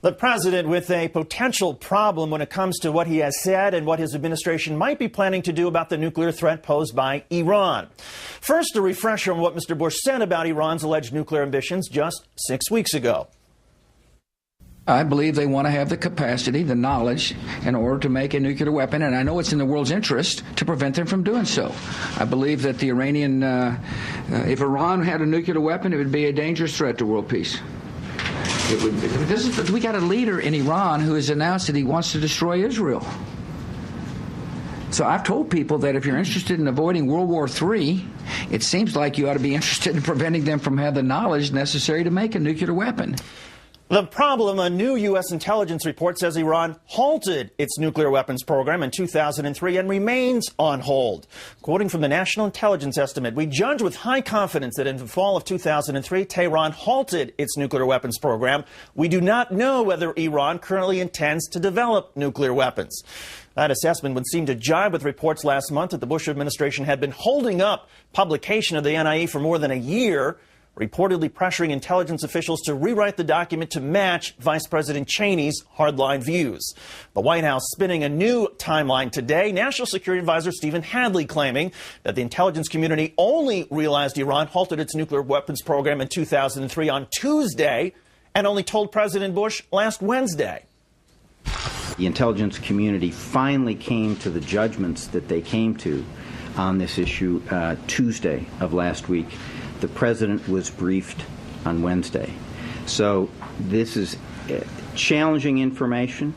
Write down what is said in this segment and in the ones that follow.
The president with a potential problem when it comes to what he has said and what his administration might be planning to do about the nuclear threat posed by Iran. First, a refresher on what Mr. Bush said about Iran's alleged nuclear ambitions just 6 weeks ago. I believe they want to have the capacity, the knowledge, in order to make a nuclear weapon, and I know it's in the world's interest to prevent them from doing so. I believe that the Iranian, if Iran had a nuclear weapon, it would be a dangerous threat to world peace. We got a leader in Iran who has announced that he wants to destroy Israel. So I've told people that if you're interested in avoiding World War III, it seems like you ought to be interested in preventing them from having the knowledge necessary to make a nuclear weapon. The problem, a new U.S. intelligence report says Iran halted its nuclear weapons program in 2003 and remains on hold. Quoting from the National Intelligence Estimate, we judge with high confidence that in the fall of 2003, Tehran halted its nuclear weapons program. We do not know whether Iran currently intends to develop nuclear weapons. That assessment would seem to jibe with reports last month that the Bush administration had been holding up publication of the NIE for more than a year, reportedly pressuring intelligence officials to rewrite the document to match Vice President Cheney's hardline views. The White House spinning a new timeline today. National Security Advisor Stephen Hadley claiming that the intelligence community only realized Iran halted its nuclear weapons program in 2003 on Tuesday and only told President Bush last Wednesday. The intelligence community finally came to the judgments that they came to on this issue Tuesday of last week. The president was briefed on Wednesday. So this is challenging information.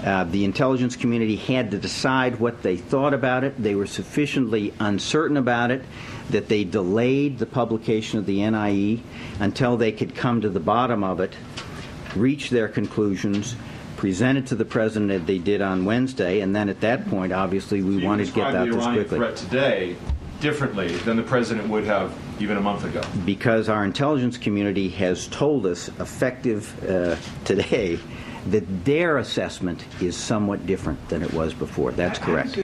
The intelligence community had to decide what they thought about it. They were sufficiently uncertain about it that they delayed the publication of the NIE until they could come to the bottom of it, reach their conclusions, present it to the president as they did on Wednesday, and then at that point, obviously, we wanted to get that this quickly. You describe the Iranian threat today differently than the president would have even a month ago. Because our intelligence community has told us, effective today, that their assessment is somewhat different than it was before. That's correct.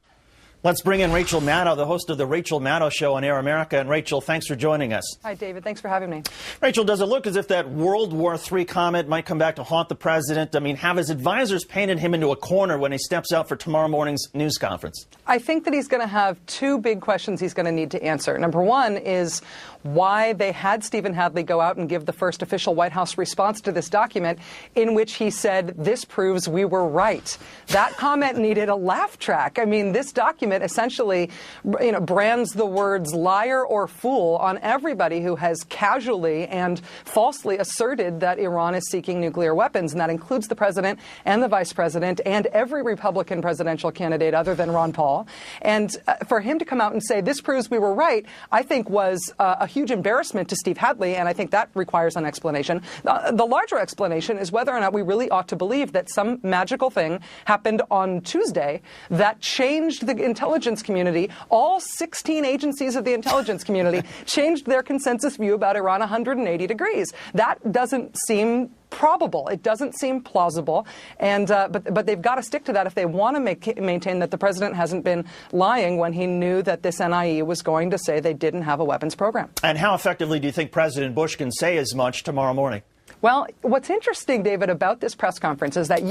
Let's bring in Rachel Maddow, the host of the Rachel Maddow Show on Air America. And Rachel, thanks for joining us. Hi, David. Thanks for having me. Rachel, does it look as if that World War III comment might come back to haunt the president? I mean, have his advisors painted him into a corner when he steps out for tomorrow morning's news conference? I think that he's going to have two big questions he's going to need to answer. Number one is why they had Stephen Hadley go out and give the first official White House response to this document in which he said, "This proves we were right." That comment needed a laugh track. I mean, this document essentially, brands the words liar or fool on everybody who has casually and falsely asserted that Iran is seeking nuclear weapons, and that includes the president and the vice president and every Republican presidential candidate other than Ron Paul. And for him to come out and say, "This proves we were right," I think was a huge embarrassment to Steve Hadley, and I think that requires an explanation. The larger explanation is whether or not we really ought to believe that some magical thing happened on Tuesday that changed the intelligence community. All 16 agencies of the intelligence community changed their consensus view about Iran 180 degrees. That doesn't seem probable. It doesn't seem plausible, and but they've got to stick to that if they want to maintain that the president hasn't been lying when he knew that this NIE was going to say they didn't have a weapons program. And how effectively do you think President Bush can say as much tomorrow morning? Well, what's interesting, David, about this press conference is that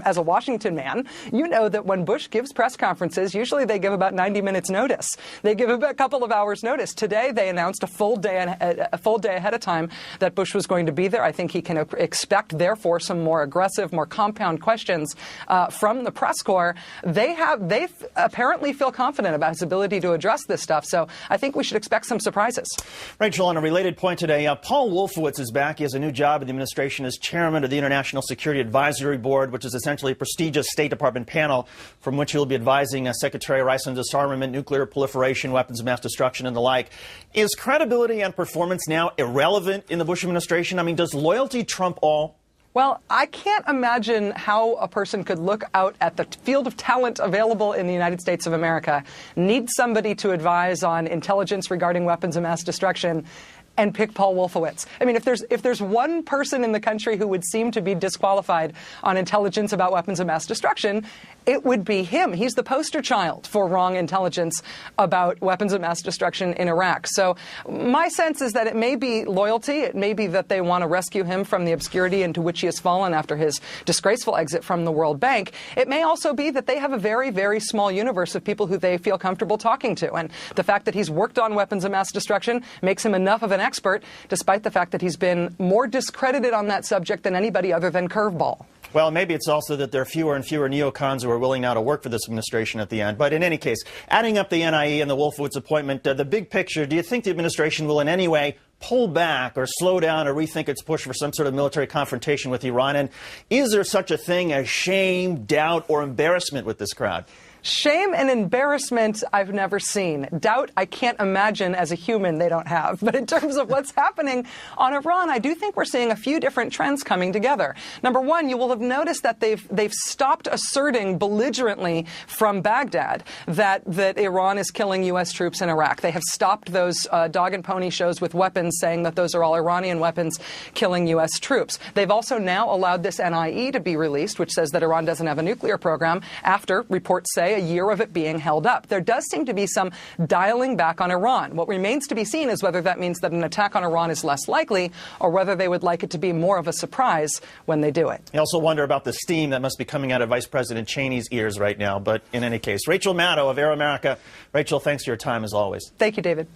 as a Washington man, you know that when Bush gives press conferences, usually they give about 90 minutes notice. They give a couple of hours notice. Today, they announced a full day ahead of time that Bush was going to be there. I think he can expect, therefore, some more aggressive, more compound questions from the press corps. They apparently feel confident about his ability to address this stuff. So I think we should expect some surprises. Rachel, on a related point today, Paul Wolfowitz is back. He has a new job in the administration as chairman of the International Security Advisory Board, which is essentially a prestigious State Department panel from which he'll be advising Secretary Rice on disarmament, nuclear proliferation, weapons of mass destruction, and the like. Is credibility and performance now irrelevant in the Bush administration? I mean, does loyalty trump all? Well, I can't imagine how a person could look out at the field of talent available in the United States of America, need somebody to advise on intelligence regarding weapons of mass destruction, and pick Paul Wolfowitz. I mean, if there's one person in the country who would seem to be disqualified on intelligence about weapons of mass destruction, it would be him. He's the poster child for wrong intelligence about weapons of mass destruction in Iraq. So my sense is that it may be loyalty. It may be that they want to rescue him from the obscurity into which he has fallen after his disgraceful exit from the World Bank. It may also be that they have a very, very small universe of people who they feel comfortable talking to. And the fact that he's worked on weapons of mass destruction makes him enough of an expert, despite the fact that he's been more discredited on that subject than anybody other than Curveball. Well, maybe it's also that there are fewer and fewer neocons who are willing now to work for this administration at the end. But in any case, adding up the NIE and the Wolfowitz appointment, the big picture, do you think the administration will in any way pull back or slow down or rethink its push for some sort of military confrontation with Iran? And is there such a thing as shame, doubt, or embarrassment with this crowd? Shame and embarrassment I've never seen. Doubt I can't imagine as a human they don't have. But in terms of what's happening on Iran, I do think we're seeing a few different trends coming together. Number one, you will have noticed that they've stopped asserting belligerently from Baghdad that Iran is killing U.S. troops in Iraq. They have stopped those dog and pony shows with weapons saying that those are all Iranian weapons killing U.S. troops. They've also now allowed this NIE to be released, which says that Iran doesn't have a nuclear program, after reports say a year of it being held up. There does seem to be some dialing back on Iran. What remains to be seen is whether that means that an attack on Iran is less likely or whether they would like it to be more of a surprise when they do it. I also wonder about the steam that must be coming out of Vice President Cheney's ears right now. But in any case, Rachel Maddow of Air America. Rachel, thanks for your time as always. Thank you, David.